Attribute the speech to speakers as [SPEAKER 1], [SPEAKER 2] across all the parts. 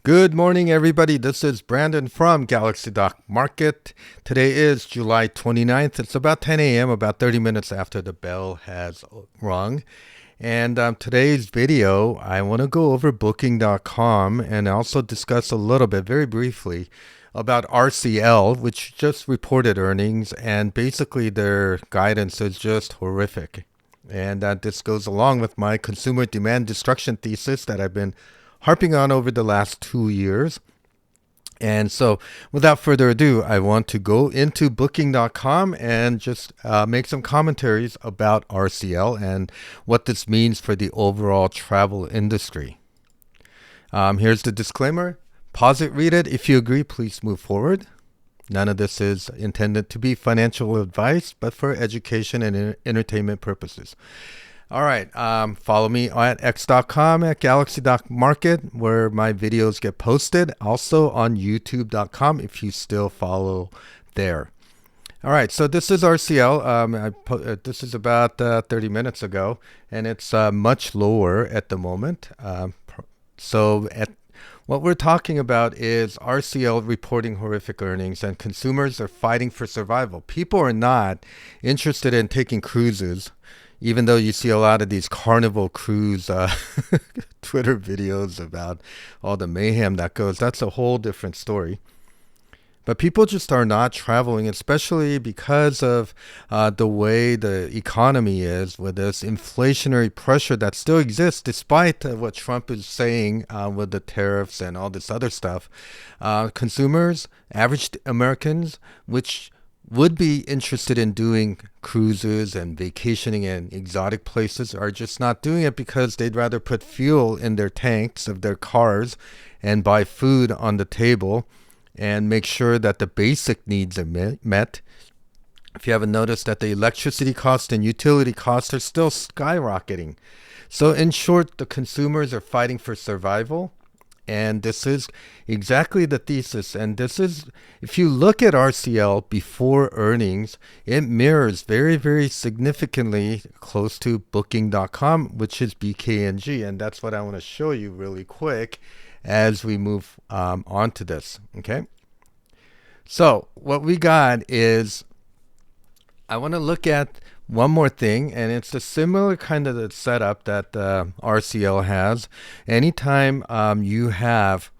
[SPEAKER 1] Good morning, everybody. This is Brandon from Galaxy Dock Market. Today is July 29th. It's about 10 a.m., about 30 minutes after the bell has rung. And today's video, I want to go over Booking.com and also discuss a little bit, very briefly, about RCL, which just reported earnings. And basically, their guidance is just horrific. And this goes along with my consumer demand destruction thesis that I've been harping on over the last 2 years. And so, without further ado, I want to go into Booking.com and just make some commentaries about RCL and what this means for the overall travel industry. Here's the disclaimer. Pause it, read it. If you agree, please move forward. None of this is intended to be financial advice, but for education and entertainment purposes. All right, follow me at x.com at galaxy.market where my videos get posted. Also on youtube.com if you still follow there. All right, so this is RCL. This is about 30 minutes ago, and it's much lower at the moment. What we're talking about is RCL reporting horrific earnings, and consumers are fighting for survival. People are not interested in taking cruises, even though you see a lot of these Carnival cruise Twitter videos about all the mayhem that goes. That's a whole different story. But people just are not traveling, especially because of the way the economy is, with this inflationary pressure that still exists despite what Trump is saying with the tariffs and all this other stuff. Consumers, average Americans, which would be interested in doing cruises and vacationing in exotic places, are just not doing it because they'd rather put fuel in their tanks of their cars and buy food on the table and make sure that the basic needs are met. If you haven't noticed that the electricity costs and utility costs are still skyrocketing. So in short, the consumers are fighting for survival. And this is exactly the thesis. And this is, if you look at RCL before earnings, it mirrors very, very significantly close to Booking.com, which is BKNG. And that's what I want to show you really quick as we move on to this. Okay. So what we got is, I want to look at one more thing, and it's a similar kind of the setup that RCL has. Anytime you have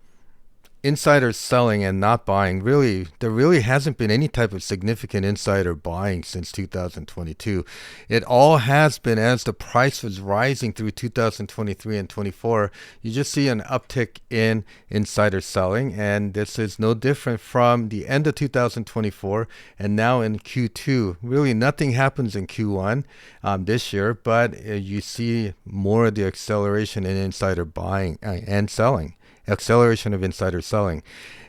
[SPEAKER 1] insiders selling and not buying, there really hasn't been any type of significant insider buying since 2022. It all has been as the price was rising through 2023 and 24. You just see an uptick in insider selling, and this is no different from the end of 2024 and now in Q2. Really, nothing happens in Q1 this year, but you see more of the acceleration in insider buying and selling. Acceleration of insider selling.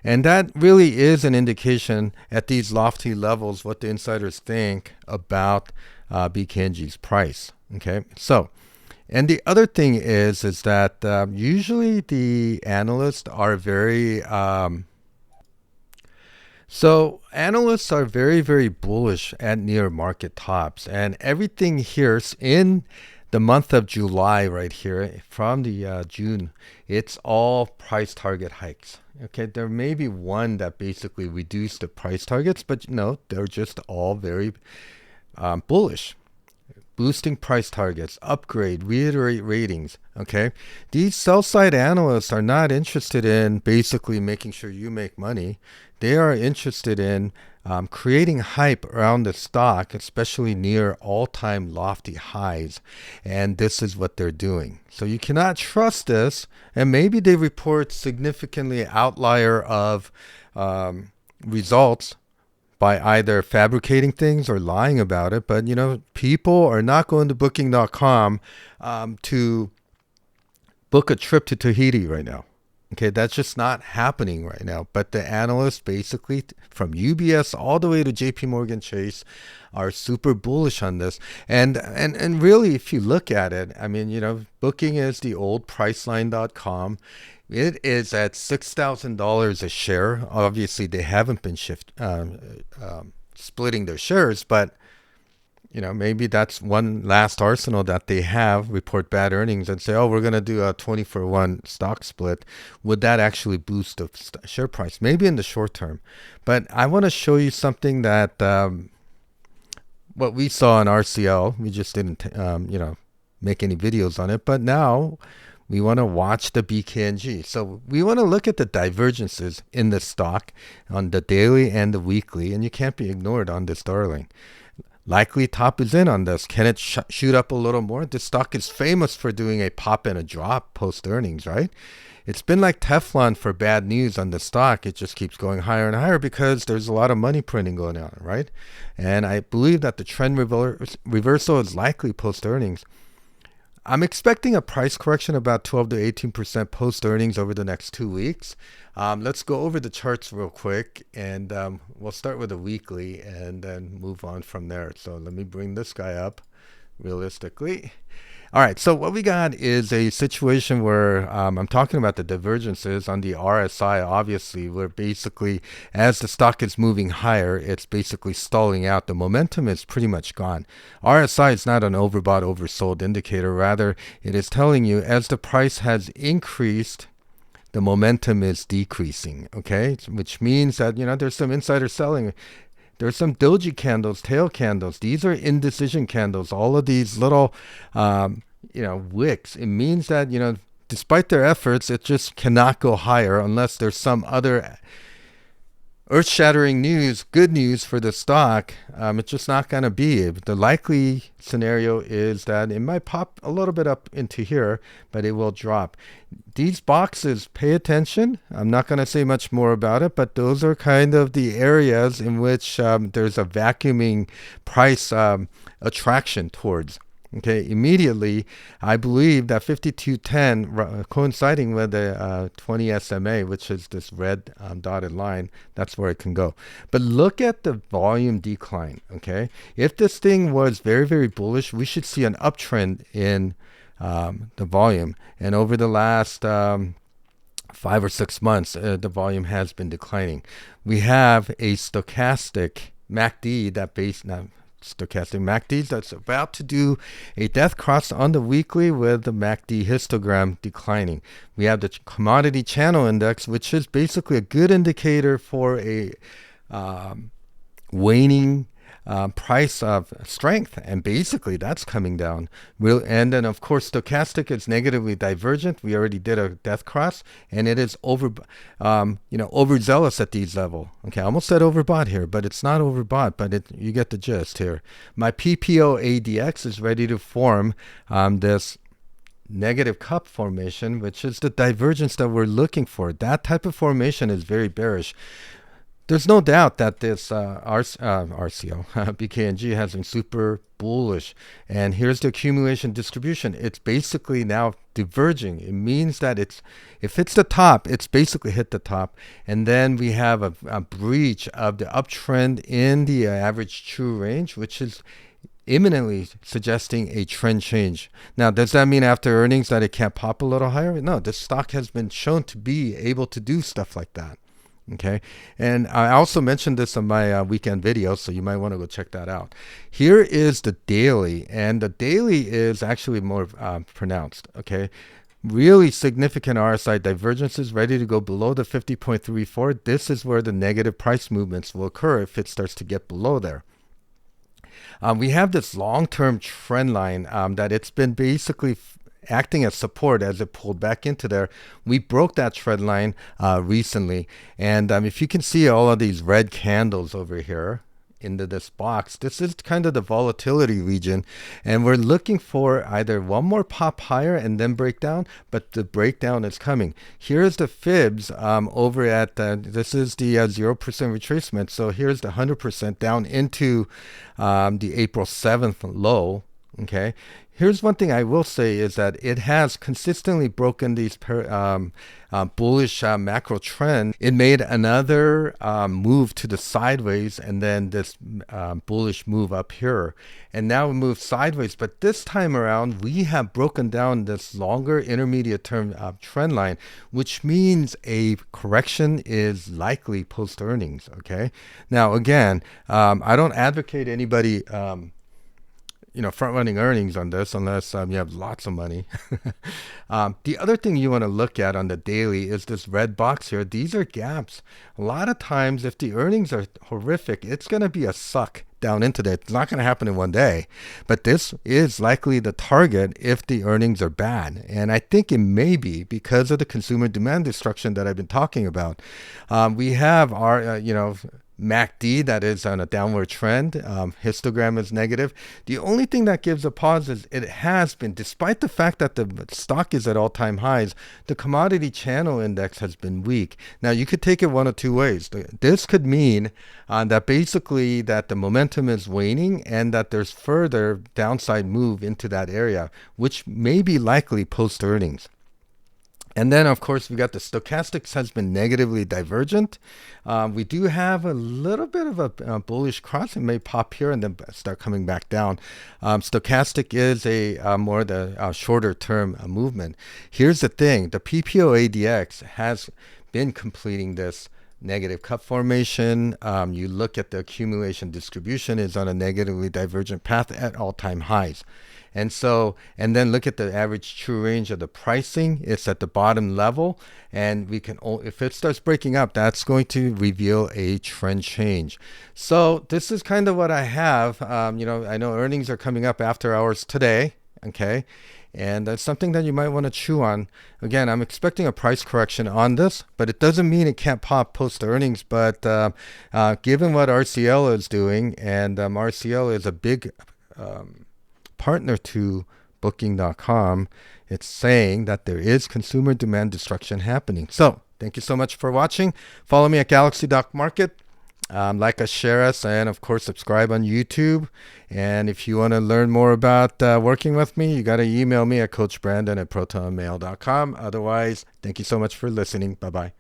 [SPEAKER 1] And that really is an indication at these lofty levels what the insiders think about BKNG's price. Okay, so, and the other thing is that usually the analysts are very analysts are very, very bullish at near market tops, and everything here in the month of July right here from the June, it's all price target hikes. Okay, there may be one that basically reduced the price targets, but no, they're just all very bullish. Boosting price targets, upgrade, reiterate ratings. Okay, these sell side analysts are not interested in basically making sure you make money. They are interested in creating hype around the stock, especially near all-time lofty highs. And this is what they're doing. So you cannot trust this. And maybe they report significantly outlier of results by either fabricating things or lying about it. But, people are not going to Booking.com to book a trip to Tahiti right now. Okay, that's just not happening right now. But the analysts, basically from UBS all the way to JP Morgan Chase, are super bullish on this. And really, if you look at it, I mean, Booking is the old Priceline.com. It is at $6,000 a share. Obviously, they haven't been splitting their shares, but maybe that's one last arsenal that they have, report bad earnings and say, oh, we're going to do a 20-for-1 stock split. Would that actually boost the share price? Maybe in the short term. But I want to show you something that what we saw in RCL. We just didn't, make any videos on it. But now we want to watch the BKNG. So we want to look at the divergences in the stock on the daily and the weekly. And you can't be ignored on this darling. Likely top is in on this. Can it shoot up a little more? This stock is famous for doing a pop and a drop post earnings, right? It's been like Teflon for bad news on the stock. It just keeps going higher and higher because there's a lot of money printing going on, right? And I believe that the trend reversal is likely post earnings. I'm expecting a price correction about 12 to 18% post earnings over the next 2 weeks. Let's go over the charts real quick, and we'll start with a weekly and then move on from there. So let me bring this guy up realistically. All right, so what we got is a situation where I'm talking about the divergences on the RSI, obviously, where basically as the stock is moving higher, it's basically stalling out. The momentum is pretty much gone. RSI is not an overbought, oversold indicator. Rather, it is telling you as the price has increased, the momentum is decreasing, okay? Which means that, there's some insider selling. There's some doji candles, tail candles. These are indecision candles. All of these little, wicks. It means that, despite their efforts, it just cannot go higher unless there's some other earth-shattering news, good news for the stock. It's just not going to be. The likely scenario is that it might pop a little bit up into here, but it will drop. These boxes, pay attention. I'm not going to say much more about it, but those are kind of the areas in which there's a vacuuming price attraction towards. Okay, immediately, I believe that 5210 coinciding with the 20 SMA, which is this red dotted line, that's where it can go. But look at the volume decline, okay? If this thing was very, very bullish, we should see an uptrend in the volume. And over the last 5 or 6 months, the volume has been declining. We have a stochastic MACD stochastic MACD that's about to do a death cross on the weekly with the MACD histogram declining. We have the commodity channel index, which is basically a good indicator for a waning price of strength, and basically that's coming down. And then of course stochastic is negatively divergent. We already did a death cross, and it is overzealous at these level. Okay, I almost said overbought here, but it's not overbought, but you get the gist here. My PPO ADX is ready to form this negative cup formation, which is the divergence that we're looking for. That type of formation is very bearish. There's no doubt that this RCL, BKNG has been super bullish. And here's the accumulation distribution. It's basically now diverging. It means that if it's the top, it's basically hit the top. And then we have a breach of the uptrend in the average true range, which is imminently suggesting a trend change. Now, does that mean after earnings that it can't pop a little higher? No, this stock has been shown to be able to do stuff like that. Okay, and I also mentioned this on my weekend video, so you might want to go check that out. Here is the daily, and the daily is actually more pronounced. Okay, really significant RSI divergences ready to go below the 50.34. This is where the negative price movements will occur if it starts to get below there. We have this long-term trend line that it's been basically acting as support as it pulled back into there. We broke that trend line recently, and if you can see all of these red candles over here into this box, this is kind of the volatility region, and we're looking for either one more pop higher and then breakdown, but the breakdown is coming. Here's the fibs over at this is the 0% retracement, so here's the 100% down into the April 7th low. Okay, here's one thing I will say is that it has consistently broken these bullish macro trend. It made another move to the sideways, and then this bullish move up here, and now we move sideways. But this time around, we have broken down this longer intermediate term trend line, which means a correction is likely post earnings. Okay, now again, I don't advocate anybody front running earnings on this unless you have lots of money. The other thing you want to look at on the daily is this red box here. These are gaps. A lot of times, if the earnings are horrific, it's going to be a suck down into that. It's not going to happen in one day, but this is likely the target if the earnings are bad. And I think it may be because of the consumer demand destruction that I've been talking about. We have our, MACD that is on a downward trend. Histogram is negative. The only thing that gives a pause is it has been, despite the fact that the stock is at all-time highs, the commodity channel index has been weak. Now, you could take it one of two ways. This could mean that basically that the momentum is waning and that there's further downside move into that area, which may be likely post-earnings. And then, of course, we got the stochastics has been negatively divergent. We do have a little bit of a bullish cross. It may pop here and then start coming back down. Stochastic is a more the shorter term movement. Here's the thing. The PPO ADX has been completing this negative cup formation. You look at the accumulation distribution is on a negatively divergent path at all-time highs. And then look at the average true range of the pricing. It's at the bottom level, and we can, if it starts breaking up, that's going to reveal a trend change. So this is kind of what I have. I know earnings are coming up after hours today. Okay. And that's something that you might want to chew on. Again, I'm expecting a price correction on this, but it doesn't mean it can't pop post earnings. But given what RCL is doing, and RCL is a big partner to Booking.com, it's saying that there is consumer demand destruction happening. So thank you so much for watching. Follow me at Galaxy.market. Like us, share us, and of course subscribe on YouTube. And if you want to learn more about working with me, you got to email me at coachbrandon@protonmail.com. Otherwise, thank you so much for listening. Bye-bye.